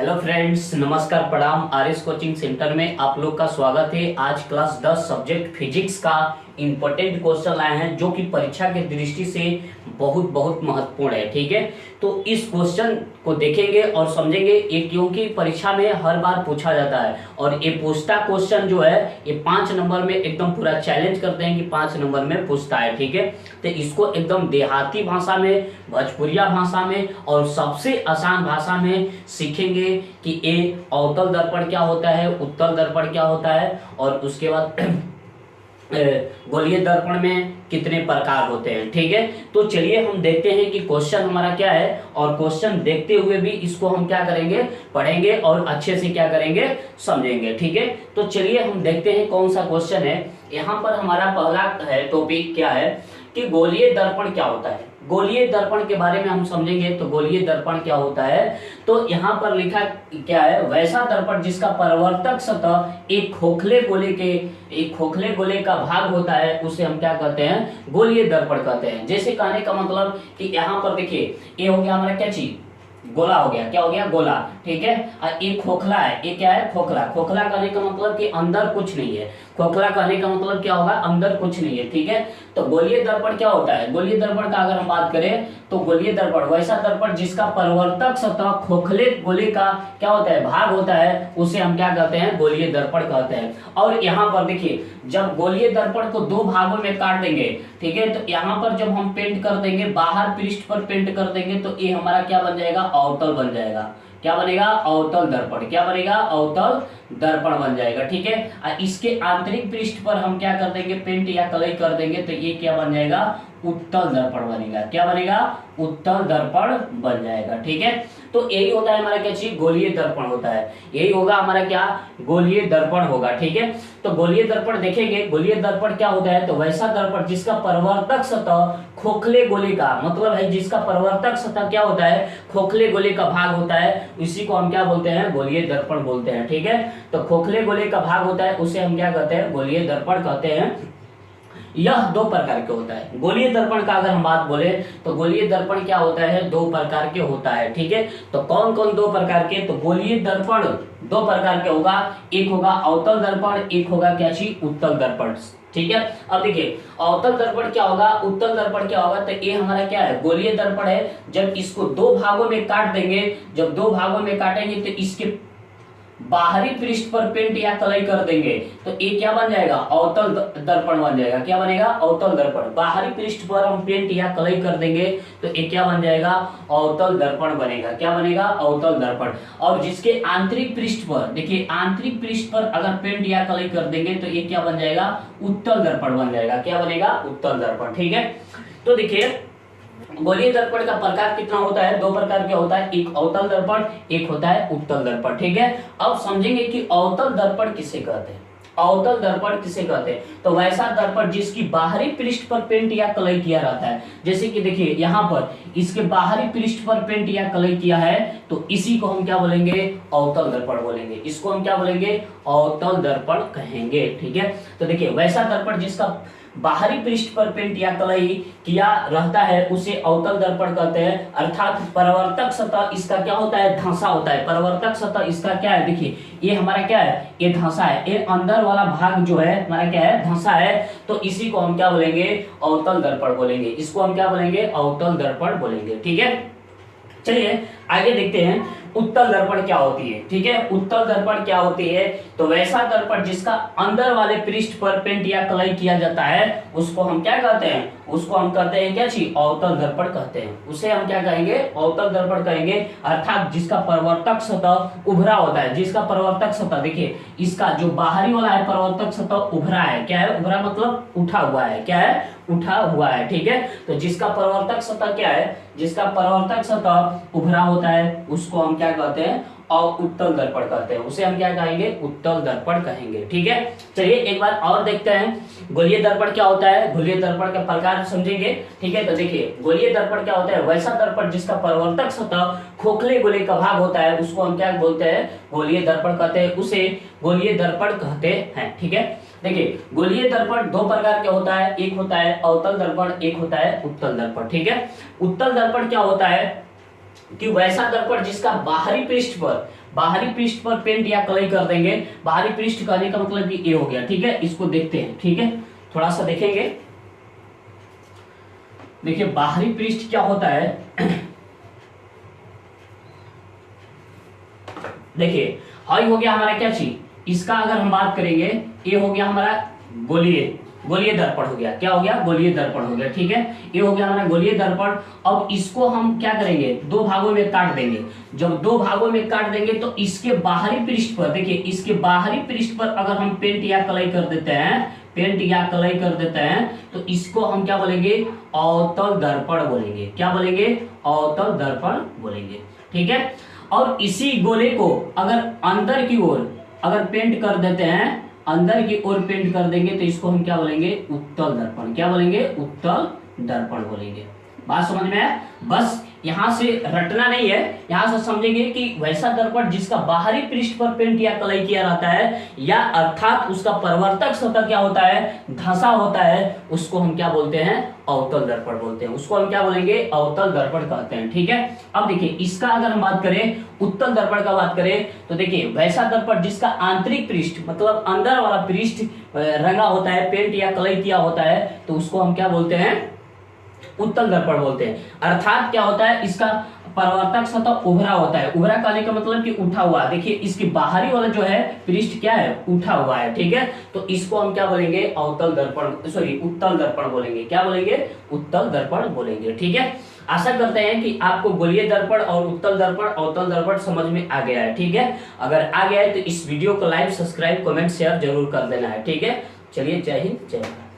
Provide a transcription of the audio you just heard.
Hello friends, नमस्कार, प्रणाम। RS coaching centre में आप लोग का स्वागत है। आज क्लास 10 सब्जेक्ट फिजिक्स का इंपॉर्टेंट क्वेश्चन लाए हैं जो कि परीक्षा की दृष्टि से बहुत बहुत महत्वपूर्ण है। ठीक है, तो इस क्वेश्चन को देखेंगे और समझेंगे ये, क्योंकि परीक्षा में हर बार पूछा जाता है और ये पूछता क्वेश्चन जो है ये 5 नंबर में एकदम पूरा चैलेंज करते हैं कि 5 नंबर में पूछता है। ठीक है, तो इसको एकदम देहाती भाषा में, भोजपुरिया भाषा में और सबसे आसान भाषा में सीखेंगे कि ये अवतल दर्पण क्या होता है, उत्तल दर्पण क्या होता है और उसके बाद गोलीय दर्पण में कितने प्रकार होते हैं। ठीक है, तो चलिए हम देखते हैं कि क्वेश्चन हमारा क्या है और क्वेश्चन देखते हुए भी इसको हम क्या करेंगे, पढ़ेंगे और अच्छे से क्या करेंगे, समझेंगे। ठीक है, तो चलिए हम देखते हैं कौन सा क्वेश्चन है। यहाँ पर हमारा पहला है टॉपिक क्या है कि गोलीय दर्पण क्या होता है। गोलीय दर्पण के बारे में हम समझेंगे। तो गोलीय दर्पण क्या होता है, तो यहाँ पर लिखा क्या है, वैसा दर्पण जिसका परावर्तक सतह एक खोखले गोले का भाग होता है उसे हम क्या कहते हैं, गोलीय दर्पण कहते हैं। जैसे कहने का मतलब कि यहाँ पर देखिए, ये हो गया हमारा क्या चीज, गोला हो गया। क्या हो गया, गोला। ठीक है, और एक खोखला है, ये क्या है, खोखला। खोखला कहने का मतलब कि अंदर कुछ नहीं है। खोखला कहने का मतलब क्या होगा, अंदर कुछ नहीं है। ठीक है, तो गोलीय दर्पण क्या होता है, गोलीय दर्पण का अगर हम बात करें तो गोलीय दर्पण वैसा दर्पण जिसका परावर्तक सतह खोखले गोले का क्या होता है, भाग होता है, उसे हम क्या कहते हैं, गोलीय दर्पण कहते हैं। और यहाँ पर देखिए, जब गोलीय दर्पण को दो भागों में काट देंगे, ठीक है, तो यहाँ पर जब हम पेंट कर देंगे, बाहर पृष्ठ पर पेंट कर देंगे, तो ये हमारा क्या बन जाएगा, अवतल बन जाएगा। क्या बनेगा, अवतल दर्पण। क्या बनेगा, अवतल दर्पण बन जाएगा। ठीक है, और इसके आंतरिक पृष्ठ पर हम क्या कर देंगे, पेंट या कलई कर देंगे, तो ये क्या बन जाएगा, उत्तल दर्पण बनेगा। क्या बनेगा, उत्तल दर्पण बन जाएगा। ठीक है, तो यही होता है हमारा क्या चीज, गोलीय दर्पण होता है। यही होगा हमारा क्या, गोलीय दर्पण होगा। ठीक है, तो गोलीय दर्पण देखेंगे, गोलीय दर्पण क्या होता है, तो वैसा दर्पण जिसका परावर्तक सतह खोखले गोले का, मतलब है जिसका परावर्तक सतह क्या होता है, खोखले गोले का भाग होता है, इसी को हम क्या बोलते हैं, गोलीय दर्पण बोलते हैं। ठीक है, तो खोखले गोले का भाग होता है उसे हम क्या कहते हैं, गोलीय दर्पण कहते हैं। यह दो प्रकार के होता है। गोलीय दर्पण का अगर हम बात बोले तो गोलीय दर्पण क्या होता है, दो प्रकार के होता है। ठीक है, तो कौन कौन दो प्रकार के, तो गोलीय दर्पण दो प्रकार के होगा, एक होगा अवतल दर्पण, एक होगा क्या चीज, उत्तल दर्पण। ठीक है, अब देखिए अवतल दर्पण क्या होगा, उत्तल दर्पण क्या होगा, तो ये हमारा क्या है, गोलीय दर्पण है। जब इसको दो भागों में काट देंगे, जब दो भागों में काटेंगे तो इसके बाहरी पृष्ठ पर पेंट या कलई कर देंगे, तो ये क्या बन जाएगा, अवतल दर्पण बन जाएगा। क्या बनेगा, अवतल दर्पण। बाहरी पृष्ठ पर हम पेंट या कलई कर देंगे तो ये क्या बन जाएगा, अवतल दर्पण बनेगा। क्या बनेगा, अवतल दर्पण। और जिसके आंतरिक पृष्ठ पर, देखिए आंतरिक पृष्ठ पर अगर पेंट या कलई कर देंगे तो ये क्या बन जाएगा, उत्तल दर्पण बन जाएगा। क्या बनेगा, उत्तल दर्पण। ठीक है, तो देखिए गोलीय दर्पण का प्रकार कितना होता है, दो प्रकार के होता है, एक अवतल दर्पण, एक होता है उत्तल दर्पण। ठीक है, अब समझेंगे कि अवतल दर्पण किसे कहते हैं। अवतल दर्पण किसे कहते हैं, तो वैसा दर्पण जिसकी बाहरी पृष्ठ पर पेंट या कलई किया रहता है। जैसे कि देखिए यहाँ पर इसके बाहरी पृष्ठ पर पेंट या कलई किया है, तो इसी को हम क्या बोलेंगे, अवतल दर्पण बोलेंगे। इसको हम क्या बोलेंगे, अवतल दर्पण कहेंगे। ठीक है, तो देखिए वैसा दर्पण जिसका बाहरी पृष्ठ पर पेंट या कलई किया रहता है उसे अवतल दर्पण कहते हैं। अर्थात परावर्तक सतह इसका क्या होता है, धंसा होता है। परावर्तक सतह इसका क्या है, देखिए ये हमारा क्या है, ये धंसा है। ये अंदर वाला भाग जो है हमारा क्या है, धंसा है, तो इसी को हम क्या बोलेंगे, अवतल दर्पण बोलेंगे। इसको हम क्या बोलेंगे, अवतल दर्पण बोलेंगे। ठीक है, चलिए आगे देखते हैं उत्तल दर्पण क्या होती है। ठीक है, उत्तल दर्पण क्या होती है, तो वैसा दर्पण जिसका अंदर वाले पृष्ठ पर पेंट या कलई किया जाता है उसको हम क्या कहते हैं, उसको हम कहते हैं क्या चीज, अवतल दर्पण कहते हैं। उसे हम क्या कहेंगे, अवतल दर्पण कहेंगे। अर्थात जिसका परावर्तक सतह उभरा होता है, जिसका परावर्तक सतह, देखिए इसका जो बाहरी वाला है परावर्तक सतह उभरा है। क्या है, उभरा मतलब उठा हुआ है। क्या है, उठा हुआ है। ठीक है, तो जिसका परावर्तक सतह क्या है, जिसका परावर्तक सतह उभरा होता है उसको हम क्या कहते हैं, और उत्तल दर्पण कहते हैं। उसे हम क्या कहेंगे, उत्तल दर्पण कहेंगे। ठीक है, चलिए एक बार और देखते हैं गोलीय दर्पण क्या होता है, गोलीय दर्पण के प्रकार समझेंगे। ठीक है, तो देखिए गोलीय दर्पण क्या होता है, वैसा दर्पण जिसका परावर्तक सतह खोखले गोले का भाग होता है उसको हम क्या बोलते हैं, गोलीय दर्पण कहते हैं। उसे गोलीय दर्पण कहते हैं। ठीक है, देखिए गोलीय दर्पण दो प्रकार के होता है, एक होता है अवतल दर्पण, एक होता है उत्तल दर्पण। ठीक है, उत्तल दर्पण क्या होता है कि वैसा दर्पण जिसका बाहरी पृष्ठ पर बाहरी पृष्ठ पर पेंट या कलई कर देंगे। बाहरी पृष्ठ कहने का मतलब कि ये हो गया, ठीक है। इसको देखते हैं, ठीक है, थोड़ा सा देखेंगे। देखिए बाहरी पृष्ठ क्या होता है देखिए हाई हो गया हमारा क्या चीज, इसका अगर हम बात करेंगे, ये हो गया हमारा गोलीय दर्पण हो गया। क्या हो गया? गोलीय दर्पण हो गया, ठीक है। ये हो गया हमारा गोलीय दर्पण। अब इसको हम क्या करेंगे, दो भागों में काट देंगे। जब दो भागों में काट देंगे तो इसके बाहरी पृष्ठ पर, देखिए इसके बाहरी पृष्ठ पर अगर हम पेंट या कलई कर देते हैं, पेंट या कलई कर देते हैं, तो इसको हम क्या बोलेंगे? अवतल दर्पण बोलेंगे। क्या बोलेंगे? अवतल दर्पण बोलेंगे, ठीक है। और इसी गोले को अगर अंदर की ओर अगर पेंट कर देते हैं, अंदर की ओर पेंट कर देंगे, तो इसको हम क्या बोलेंगे? उत्तल दर्पण। क्या बोलेंगे? उत्तल दर्पण बोलेंगे। बात समझ में आया? बस यहां से रटना नहीं है, यहां से समझेंगे कि वैसा दर्पण जिसका बाहरी पृष्ठ पर पेंट या कलई किया रहता है, या अर्थात उसका परावर्तक सतह क्या होता है? धंसा होता है, उसको हम क्या बोलते हैं? अवतल दर्पण बोलते हैं। उसको हम क्या बोलेंगे? अवतल दर्पण कहते हैं, ठीक है। अब देखिए इसका अगर हम बात करें, उत्तल दर्पण का बात करें, तो देखिए वैसा दर्पण जिसका आंतरिक पृष्ठ मतलब अंदर वाला पृष्ठ रंगा होता है, पेंट या कलई किया होता है, तो उसको हम क्या बोलते हैं? उत्तल दर्पण बोलते हैं। अर्थात क्या होता है? इसका परावर्तक सतह उभरा होता है। उभरा कहने का मतलब कि उठा हुआ। देखिए इसकी बाहरी वाला जो है पृष्ठ क्या है? उठा हुआ है, ठीक है। तो इसको हम क्या बोलेंगे? अवतल दर्पण, सॉरी उत्तल दर्पण बोलेंगे। क्या बोलेंगे? उत्तल दर्पण बोलेंगे, ठीक है। आशा करते हैं कि आपको गोलीय दर्पण और उत्तल दर्पण, अवतल दर्पण समझ में आ गया है, ठीक है। अगर आ गया है तो इस वीडियो को लाइक, सब्सक्राइब, कमेंट, शेयर जरूर कर देना है, ठीक है। चलिए, जय हिंद, जय भारत।